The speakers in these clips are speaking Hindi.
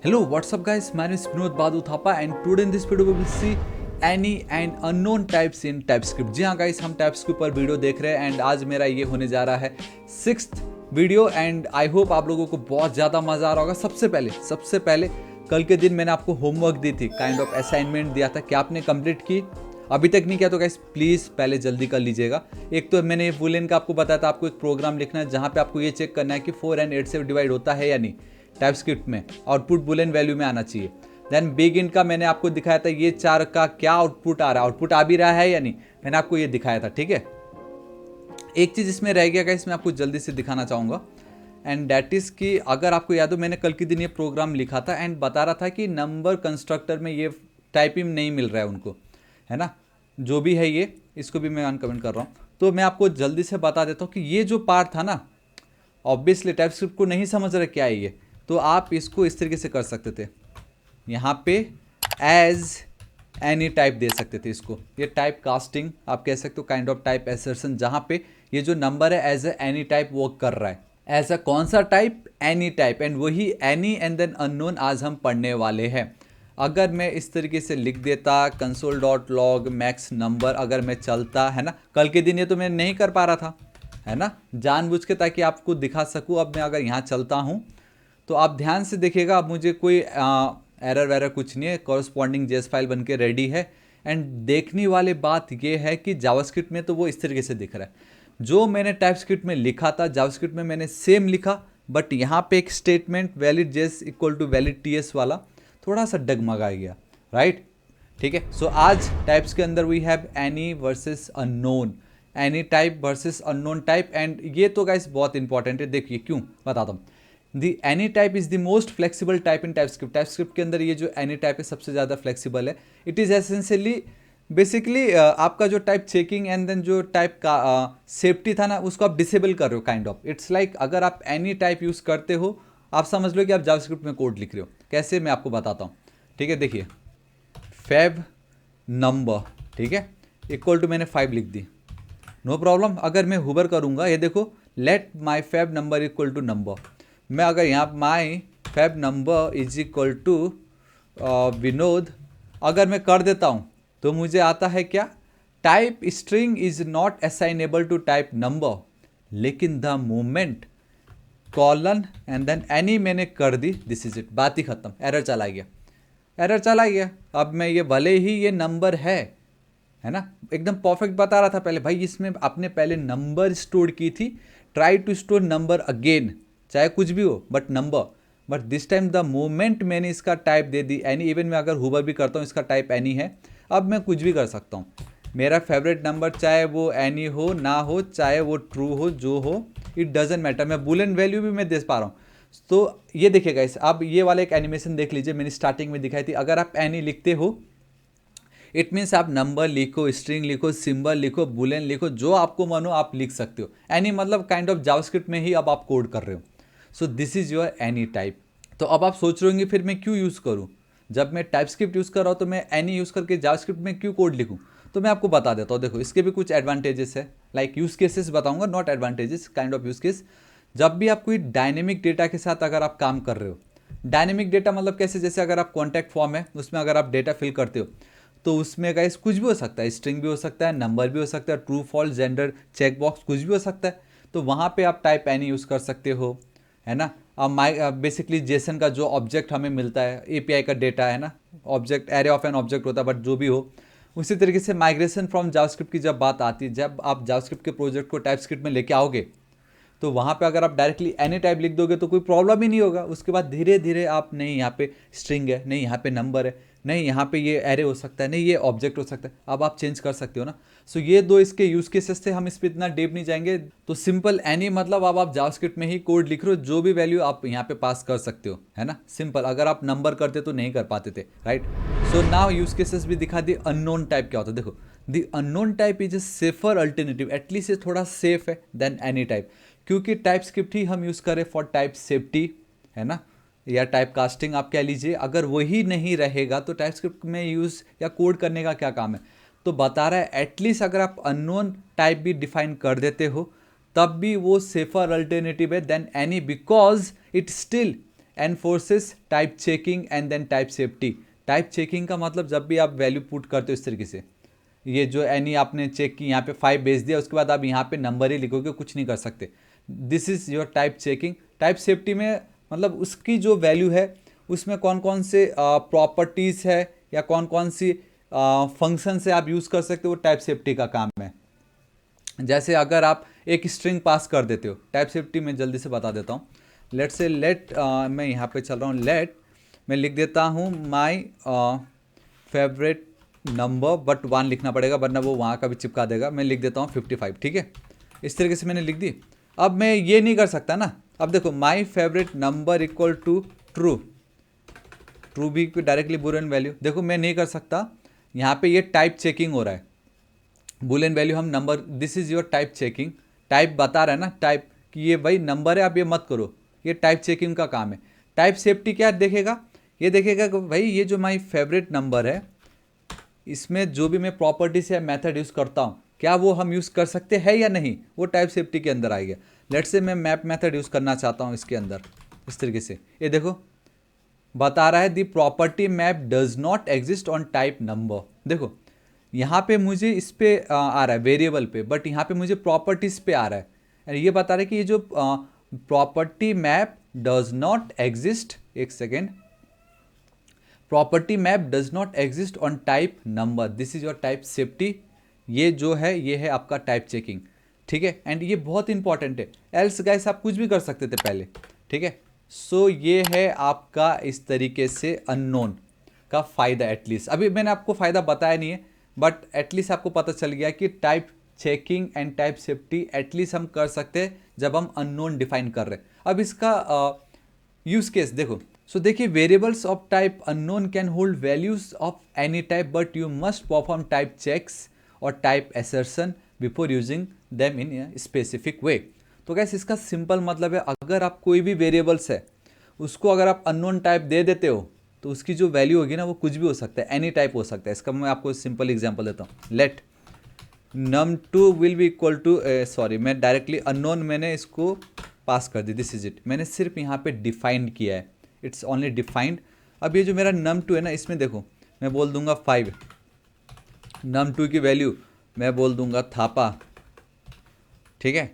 Hello, what's up guys? My name is Vinod Badhu Thapa and today in this video we will see any and unknown types in TypeScript. जी हाँ गाइस, हम TypeScript पर वीडियो देख रहे हैं एंड आज मेरा ये होने जा रहा है 6th video and I hope आप लोगों को बहुत ज़्यादा मज़ा आ रहा होगा। सबसे पहले कल के दिन मैंने आपको होमवर्क दी थी, काइंड ऑफ असाइनमेंट दिया था, क्या आपने कंप्लीट की? अभी तक नहीं किया तो गाइस प्लीज़ पहले जल्दी कर लीजिएगा। एक तो मैंने बूलियन का आपको बताया था, आपको एक प्रोग्राम लिखना है जहाँ पे आपको ये चेक करना है कि 4 and 8 से डिवाइड होता है या नहीं। टाइपस्क्रिप्ट में आउटपुट बुलियन वैल्यू में आना चाहिए। देन बिग इंट का मैंने आपको दिखाया था, ये 4 का क्या आउटपुट आ रहा है, आउटपुट आ भी रहा है या नहीं, मैंने आपको ये दिखाया था। ठीक है, एक चीज़ इसमें रह गया गाइस, मैं आपको जल्दी से दिखाना चाहूँगा एंड दैट इज़ कि अगर आपको याद हो मैंने कल के दिन ये प्रोग्राम लिखा था एंड बता रहा था कि नंबर कंस्ट्रक्टर में ये टाइपिंग नहीं मिल रहा है उनको, है ना, जो भी है ये, इसको भी मैं अनकमेंट कर रहा हूँ। तो मैं आपको जल्दी से बता देता हूँ कि ये जो पार्ट था ना, ऑब्वियसली टाइपस्क्रिप्ट को नहीं समझ रहे क्या है ये, तो आप इसको इस तरीके से कर सकते थे, यहाँ पे एज एनी टाइप दे सकते थे इसको। ये टाइप कास्टिंग आप कह सकते हो, काइंड ऑफ टाइप एसर्शन, जहाँ पे ये जो नंबर है एज एनी टाइप वर्क कर रहा है। ऐसा कौन सा टाइप? एनी टाइप, एंड वही एनी एंड देन अननोन आज हम पढ़ने वाले हैं। अगर मैं इस तरीके से लिख देता console dot log max number, अगर मैं चलता, है ना, कल के दिन ये तो मैं नहीं कर पा रहा था, है ना, जानबूझ के ताकि आपको दिखा सकूँ। अब मैं अगर यहाँ चलता हूँ तो आप ध्यान से देखिएगा, अब मुझे कोई एरर वैरर कुछ नहीं है, कॉरस्पॉन्डिंग जेस फाइल बन के रेडी है। एंड देखने वाली बात ये है कि जावास्क्रिप्ट में तो वो इस तरीके से दिख रहा है, जो मैंने टाइपस्क्रिप्ट में लिखा था जावास्क्रिप्ट में मैंने सेम लिखा, बट यहाँ पे एक स्टेटमेंट वैलिड जेस इक्वल टू वैलिड टीएस वाला थोड़ा सा डगमगा गया, राइट। ठीक है, सो आज टाइप्स के अंदर we have any versus unknown, any type versus unknown type. And ये तो गाइस बहुत इंपॉर्टेंट है, देखिए क्यों बताता हूँ। The any type is the most flexible type in TypeScript. TypeScript के अंदर ये जो एनी टाइप है सबसे ज़्यादा फ्लेक्सिबल है। इट इज़ एसेंशियली बेसिकली आपका जो टाइप चेकिंग एंड देन जो टाइप का सेफ्टी था ना, उसको आप डिसेबल कर रहे हो, काइंड ऑफ इट्स लाइक अगर आप एनी टाइप यूज़ करते हो, आप समझ लो कि आप जावास्क्रिप्ट में कोड लिख रहे हो। कैसे, मैं आपको बताता हूँ। ठीक है, देखिए फैब नंबर, ठीक है, इक्वल टू मैंने 5 लिख दी, नो प्रॉब्लम। अगर मैं हुबर करूँगा, ये देखो, let my fav number equal to number, मैं अगर यहाँ my fav number is equal to Vinod अगर मैं कर देता हूँ तो मुझे आता है क्या? Type string is not assignable to type number, लेकिन the moment colon and then any मैंने कर दी, दिस इज इट, बात ही खत्म, एरर चला गया, एरर चला गया। अब मैं ये भले ही ये नंबर है ना, एकदम परफेक्ट बता रहा था पहले, भाई इसमें आपने पहले नंबर स्टोर की थी, try to store number again, चाहे कुछ भी हो but number. But this time the moment मैंने इसका टाइप दे दी एनी, इवन मैं अगर हुबर भी करता हूँ इसका टाइप एनी है, अब मैं कुछ भी कर सकता हूँ। मेरा फेवरेट नंबर चाहे वो एनी हो ना हो, चाहे वो ट्रू हो, जो हो, इट डजेंट मैटर, मैं बुलियन वैल्यू भी मैं दे पा रहा हूँ। तो ये देखिए गाइस, अब ये वाला एक एनिमेशन देख लीजिए, मैंने स्टार्टिंग में दिखाई थी। अगर आप एनी लिखते हो इट मीन्स आप नंबर लिखो, स्ट्रिंग लिखो, सिंबल लिखो, बुलियन लिखो, जो आपको मानो आप लिख सकते हो। एनी मतलब काइंड ऑफ जावास्क्रिप्ट में ही अब आप कोड कर रहे हो। So this is your any type. तो अब आप सोच रहे होंगे फिर मैं क्यों यूज़ करूँ, जब मैं टाइपस्क्रिप्ट यूज़ कर रहा हूँ तो मैं एनी यूज़ करके जावास्क्रिप्ट में क्यों कोड लिखूँ? तो मैं आपको बता देता हूँ, देखो इसके भी कुछ एडवांटेजेस है, लाइक यूज़ केसेस बताऊंगा, not advantages, kind of use case. जब भी आप कोई डायनेमिक डेटा के साथ अगर आप काम कर रहे हो, डायनेमिक डेटा मतलब कैसे, जैसे अगर आप कॉन्टैक्ट फॉर्म है उसमें अगर आप डेटा फिल करते हो तो उसमें गाइस कुछ भी हो सकता है, स्ट्रिंग भी हो सकता है, नंबर भी हो सकता है, true false gender check box कुछ भी हो सकता है। तो वहाँ पे आप टाइप एनी यूज़ कर सकते हो, है ना। अब बेसिकली जेसन का जो ऑब्जेक्ट हमें मिलता है, एपीआई का डेटा है ना, object array of an object होता है, बट जो भी हो, उसी तरीके से माइग्रेशन फ्रॉम जावास्क्रिप्ट की जब बात आती है, जब आप जावास्क्रिप्ट के प्रोजेक्ट को टाइपस्क्रिप्ट में लेके आओगे तो वहाँ पे अगर आप डायरेक्टली एनी टाइप लिख दोगे तो कोई प्रॉब्लम ही नहीं होगा। उसके बाद धीरे धीरे आप, नहीं यहाँ पे स्ट्रिंग है, नहीं यहाँ पे नंबर है, नहीं यहाँ पे ये एरे हो सकता है, नहीं ये ऑब्जेक्ट हो सकता है, अब आप चेंज कर सकते हो ना। सो ये दो इसके यूज केसेस थे, हम इस पर इतना डीप नहीं जाएंगे। तो सिंपल एनी मतलब अब आप जावास्क्रिप्ट में ही कोड लिख रहे हो, जो भी वैल्यू आप यहाँ पे पास कर सकते हो, है ना, सिंपल। अगर आप नंबर करते तो नहीं कर पाते थे, right. So now use cases भी दिखा दी। अननोन टाइप क्या होता है, देखो the unknown type is a safer alternative, at least ये थोड़ा सेफ है देन एनी टाइप, क्योंकि टाइपस्क्रिप्ट ही हम यूज़ करें फॉर टाइप सेफ्टी, है ना, या टाइप कास्टिंग आप कह लीजिए। अगर वही नहीं रहेगा तो टाइपस्क्रिप्ट में यूज़ या कोड करने का क्या काम है? तो बता रहा है एटलीस्ट अगर आप अननोन टाइप भी डिफाइन कर देते हो तब भी वो सेफर अल्टरनेटिव है than any, because it still enforces type checking and then type safety. Type checking का मतलब जब भी आप वैल्यू पुट करते हो इस तरीके से, ये जो एनी आपने चेक की यहाँ पे 5 भेज दिया, उसके बाद आप यहाँ पे नंबर ही लिखोगे, कुछ नहीं कर सकते। This is your type checking. Type safety में मतलब उसकी जो वैल्यू है उसमें कौन कौन से प्रॉपर्टीज़ है या कौन कौन सी फंक्शन से आप यूज़ कर सकते हो, वो टाइप सेफ्टी का काम है। जैसे अगर आप एक स्ट्रिंग पास कर देते हो, टाइप सेफ्टी में जल्दी से बता देता हूँ। लेट से मैं यहाँ पे चल रहा हूँ, लेट मैं लिख देता हूँ माई फेवरेट नंबर, बट 1 लिखना पड़ेगा वरना वो वहाँ का भी चिपका देगा। मैं लिख देता हूँ 55, ठीक है। इस तरीके से मैंने लिख दी। अब मैं ये नहीं कर सकता ना, अब देखो my favourite number equal to true, true भी डायरेक्टली बुलियन वैल्यू, देखो मैं नहीं कर सकता। यहाँ पे ये टाइप चेकिंग हो रहा है, बुलियन वैल्यू हम number, this is your type checking. Type बता रहा है ना टाइप कि ये भाई नंबर है, आप ये मत करो, ये टाइप चेकिंग का काम है। टाइप सेफ्टी क्या देखेगा, ये देखेगा कि भाई ये जो माई फेवरेट नंबर है इसमें जो भी मैं प्रॉपर्टीज या मेथड यूज़ करता हूँ क्या वो हम यूज़ कर सकते हैं या नहीं, वो टाइप सेफ्टी के अंदर आएगा। लेट्स से मैं मैप मेथड यूज़ करना चाहता हूँ इसके अंदर, इस तरीके से ये देखो बता रहा है दी property map does not exist on type number. देखो यहाँ पे मुझे इस पे आ रहा है वेरिएबल पे, बट यहाँ पे मुझे प्रॉपर्टीज पे आ रहा है। और ये बता रहा है कि ये जो property map does not exist, एक second, property map does not exist on type number, this is your type safety. ये जो है ये है आपका टाइप चेकिंग, ठीक है। एंड ये बहुत इंपॉर्टेंट है, एल्स गाइस आप कुछ भी कर सकते थे पहले, ठीक है। सो ये है आपका इस तरीके से अननोन का फ़ायदा। एटलीस्ट अभी मैंने आपको फ़ायदा बताया नहीं है, बट एटलीस्ट आपको पता चल गया कि type checking and type safety at least हम कर सकते हैं जब हम अननोन डिफाइन कर रहे हैं। अब इसका यूज केस देखो, सो देखिए variables of type unknown can hold values of any type but you must perform type checks और type assertion before using them in specific way. तो गैस इसका सिंपल मतलब है, अगर आप कोई भी वेरिएबल्स है उसको अगर आप अननोन टाइप दे देते हो तो उसकी जो वैल्यू होगी ना वो कुछ भी हो सकता है, एनी टाइप हो सकता है। इसका मैं आपको सिंपल एग्जांपल देता हूँ। Let num2 will be equal to, sorry मैं डायरेक्टली अननोन मैंने इसको पास कर दी, दिस इज इट, मैंने सिर्फ यहाँ पे डिफाइंड किया है, इट्स ओनली डिफाइंड। अब ये जो मेरा num2 है ना, इसमें देखो मैं बोल दूंगा 5, num2 की वैल्यू मैं बोल दूंगा थापा, ठीक है।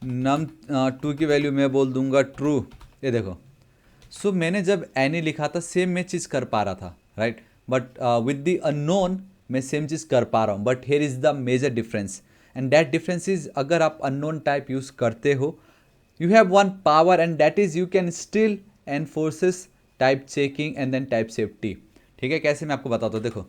num2 की वैल्यू मैं बोल दूंगा ट्रू, ये देखो। सो मैंने जब एनी लिखा था सेम मैं चीज़ कर पा रहा था, right, but with the unknown मैं सेम चीज़ कर पा रहा हूँ, but here is the major difference and that difference is अगर आप अननोन टाइप यूज़ करते हो you have one power and that is you can still enforces type checking and then type safety, ठीक है। कैसे मैं आपको बताता हूँ, देखो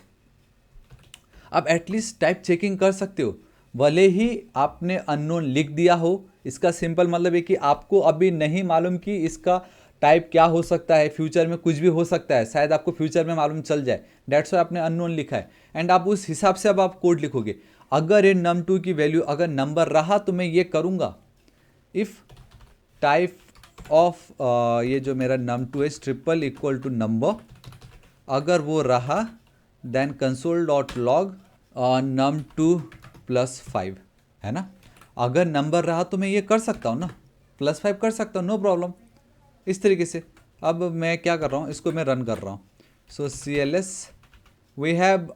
आप एटलीस्ट टाइप चेकिंग कर सकते हो भले ही आपने अननोन लिख दिया हो। इसका सिंपल मतलब है कि आपको अभी नहीं मालूम कि इसका टाइप क्या हो सकता है, फ्यूचर में कुछ भी हो सकता है, शायद आपको फ्यूचर में मालूम चल जाए, डेट्स वाई आपने अननोन लिखा है। एंड आप उस हिसाब से अब आप कोड लिखोगे, अगर ये num2 की वैल्यू अगर नंबर रहा तो मैं ये करूँगा, इफ़ टाइप ऑफ ये जो मेरा num2 है ट्रिपल इक्वल टू नंबर, अगर वो रहा then console dot log num2 plus 5, है ना। अगर नंबर रहा तो मैं ये कर सकता हूँ ना, +5 कर सकता हूँ, नो प्रॉब्लम। इस तरीके से अब मैं क्या कर रहा हूँ, इसको मैं रन कर रहा हूँ। सो CLS वी हैव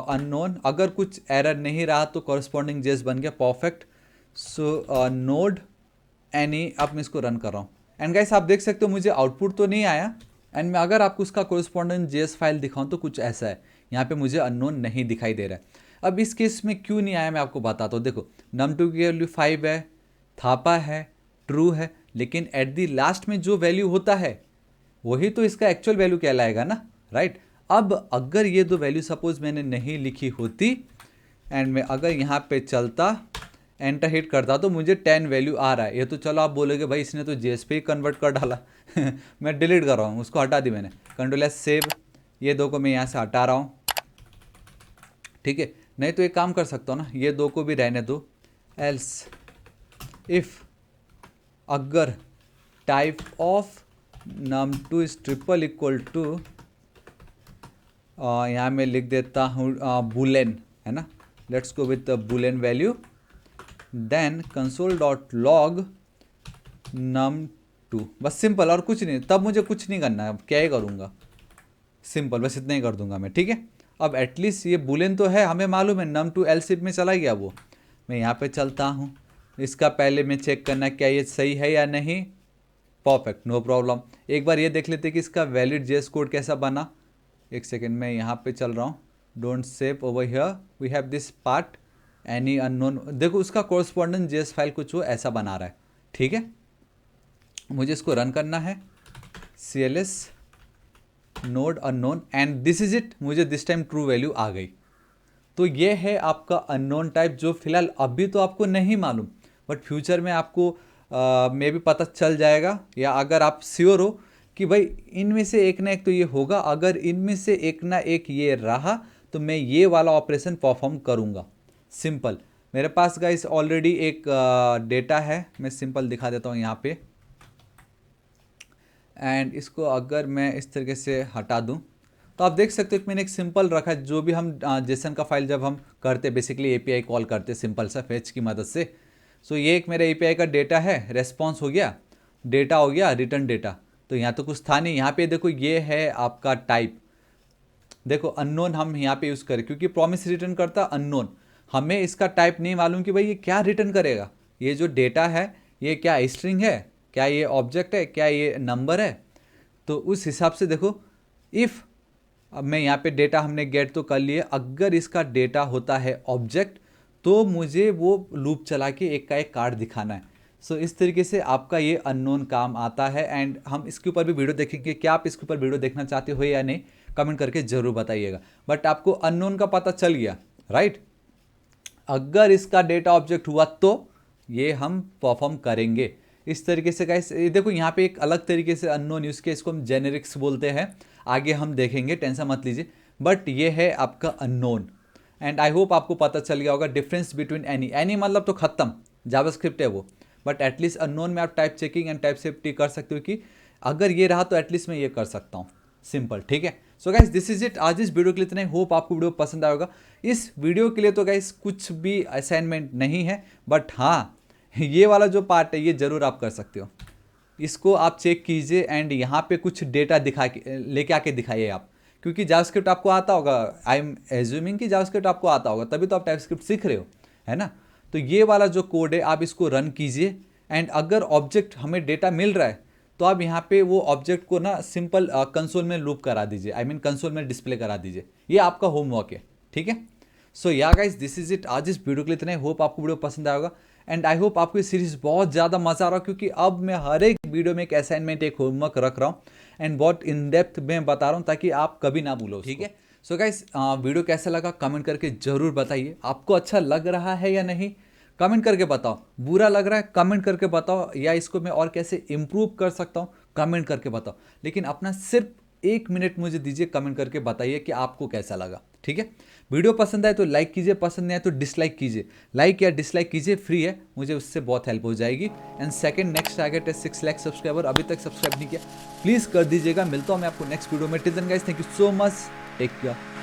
अननोन, अगर कुछ एरर नहीं रहा तो कॉरस्पॉन्डिंग जेस बन गया, परफेक्ट। सो नोड एनी, अब मैं इसको रन कर रहा हूँ एंड गाइस आप देख सकते हो मुझे आउटपुट तो नहीं आया। एंड मैं अगर आपको उसका कॉरस्पॉन्डिंग जेस फाइल दिखाऊँ तो कुछ ऐसा है, यहाँ पे मुझे अननोन नहीं दिखाई दे रहा है। अब इस केस में क्यों नहीं आया मैं आपको बताता हूँ। देखो num2 की वैल्यू 5 है, थापा है, ट्रू है, लेकिन एट दी लास्ट में जो वैल्यू होता है वही तो इसका एक्चुअल वैल्यू कहलाएगा ना, राइट। अब अगर ये दो वैल्यू सपोज मैंने नहीं लिखी होती एंड मैं अगर यहाँ पे चलता एंटर हिट करता तो मुझे 10 वैल्यू आ रहा है। ये तो चलो आप बोलोगे भाई इसने तो जेएस पे ही कन्वर्ट कर डाला मैं डिलीट कर रहा हूँ, उसको हटा दी मैंने, कंट्रोल सेव, ये दो को मैं यहाँ से हटा रहा हूँ, ठीक है। नहीं तो एक काम कर सकता हूँ ना, ये दो को भी रहने दो, एल्स इफ अगर type of num2 is triple equal to, यहाँ मैं लिख देता हूँ बुलेन, है ना, let's go with boolean value, then console dot log 2, बस सिंपल और कुछ नहीं। तब मुझे कुछ नहीं करना है, अब क्या ही करूँगा, सिंपल बस इतना ही कर दूंगा मैं, ठीक है। अब एटलीस्ट ये बुलियन तो है, हमें मालूम है नम टू एलसिफ में चला गया वो। मैं यहाँ पे चलता हूँ, इसका पहले मैं चेक करना क्या ये सही है या नहीं। Perfect, no problem. एक बार ये देख लेते कि इसका वैलिड जेएस कोड कैसा बना। एक सेकेंड, मैं यहाँ पे चल रहा हूँ, don't save over here, we have this part any unknown. देखो उसका कोरस्पॉन्डेंट जेएस फाइल कुछ वो ऐसा बना रहा है, ठीक है। मुझे इसको रन करना है, cls node unknown and this is it. मुझे दिस टाइम ट्रू वैल्यू आ गई। तो ये है आपका अननोन टाइप, जो फिलहाल अभी तो आपको नहीं मालूम, बट फ्यूचर में आपको मे भी पता चल जाएगा। या अगर आप श्योर हो कि भाई इनमें से एक ना एक तो ये होगा, अगर इनमें से एक ना एक ये रहा तो मैं ये वाला ऑपरेशन परफॉर्म करूँगा। सिंपल, मेरे पास गाइस ऑलरेडी एक डेटा है, मैं सिंपल दिखा देता हूँ यहाँ पे। एंड इसको अगर मैं इस तरीके से हटा दूं तो आप देख सकते हो कि मैंने एक सिंपल रखा है, जो भी हम जेसन का फाइल जब हम करते बेसिकली एपीआई कॉल करते सिंपल सा फेच की मदद से। सो ये एक मेरा एपीआई का डेटा है, रेस्पॉन्स हो गया, डेटा हो गया, रिटर्न डेटा। तो यहाँ तो कुछ था नहीं, यहाँ पे देखो ये है आपका टाइप, देखो अननोन हम यहाँ पे यूज़ करें क्योंकि प्रॉमिस रिटर्न करता अननोन। हमें इसका टाइप नहीं मालूम कि भाई ये क्या रिटर्न करेगा, ये जो डेटा है ये क्या स्ट्रिंग है, क्या ये ऑब्जेक्ट है, क्या ये नंबर है। तो उस हिसाब से देखो, इफ़ अब मैं यहाँ पे डेटा हमने गेट तो कर लिए, अगर इसका डेटा होता है ऑब्जेक्ट तो मुझे वो लूप चला के एक का एक कार्ड दिखाना है। सो इस तरीके से आपका ये अननोन काम आता है। एंड हम इसके ऊपर भी वीडियो देखेंगे, क्या आप इसके ऊपर वीडियो देखना चाहते हो या नहीं, कमेंट करके ज़रूर बताइएगा। बट आपको अननोन का पता चल गया, राइट। अगर इसका डेटा ऑब्जेक्ट हुआ तो ये हम परफॉर्म करेंगे इस तरीके से। गाइस देखो यहाँ पे एक अलग तरीके से अननोन यूज़ के, इसको हम जेनेरिक्स बोलते हैं, आगे हम देखेंगे, टेंशन मत लीजिए। बट ये है आपका अननोन। एंड आई होप आपको पता चल गया होगा डिफरेंस बिटवीन एनी मतलब तो खत्म, जावास्क्रिप्ट है वो, बट एटलीस्ट अननोन में आप type checking and type safety कर सकते हो कि अगर ये रहा तो एटलीस्ट मैं ये कर सकता हूँ, सिंपल, ठीक है। So guys this is it, आज इस वीडियो के लिए इतना ही। होप आपको वीडियो पसंद आएगा। इस वीडियो के लिए तो गाइस कुछ भी असाइनमेंट नहीं है, बट हाँ ये वाला जो पार्ट है ये ज़रूर आप कर सकते हो, इसको आप चेक कीजिए एंड यहाँ पे कुछ डेटा दिखा के लेके आके दिखाइए आप, क्योंकि जावास्क्रिप्ट आपको आता होगा, आई एम एज्यूमिंग कि जावास्क्रिप्ट आपको आता होगा, तभी तो आप टाइपस्क्रिप्ट सीख रहे हो, है ना। तो ये वाला जो कोड है आप इसको रन कीजिए एंड अगर ऑब्जेक्ट हमें डेटा मिल रहा है तो आप यहाँ पे वो ऑब्जेक्ट को ना सिंपल कंसोल में लूप करा दीजिए, आई मीन कंसोल में डिस्प्ले करा दीजिए। ये आपका होमवर्क है, ठीक है। सो या गाइस दिस इज इट, आज इस वीडियो के लिए इतना ही। होप आपको वीडियो पसंद आएगा एंड आई होप आपको ये सीरीज बहुत ज़्यादा मज़ा आ रहा है, क्योंकि अब मैं हर एक वीडियो में एक असाइनमेंट, एक होमवर्क रख रहा हूँ एंड बहुत इन डेप्थ में बता रहा हूँ ताकि आप कभी ना भूलो, ठीक है। सो गाइस वीडियो कैसा लगा कमेंट करके ज़रूर बताइए। आपको अच्छा लग रहा है या नहीं कमेंट करके बताओ, बुरा लग रहा है कमेंट करके बताओ, या इसको मैं और कैसे इम्प्रूव कर सकता हूँ कमेंट करके बताओ। लेकिन अपना सिर्फ 1 मिनट मुझे दीजिए, कमेंट करके बताइए कि आपको कैसा लगा, ठीक है। वीडियो पसंद आए तो लाइक कीजिए, पसंद नहीं आए तो डिसलाइक कीजिए। लाइक या डिसलाइक कीजिए, फ्री है, मुझे उससे बहुत हेल्प हो जाएगी। एंड सेकंड नेक्स्ट टारगेट है 6 लाख सब्सक्राइबर, अभी तक सब्सक्राइब नहीं किया प्लीज़ कर दीजिएगा। मिलता हूँ मैं आपको नेक्स्ट वीडियो में। Till then guys, thank you so much, take care.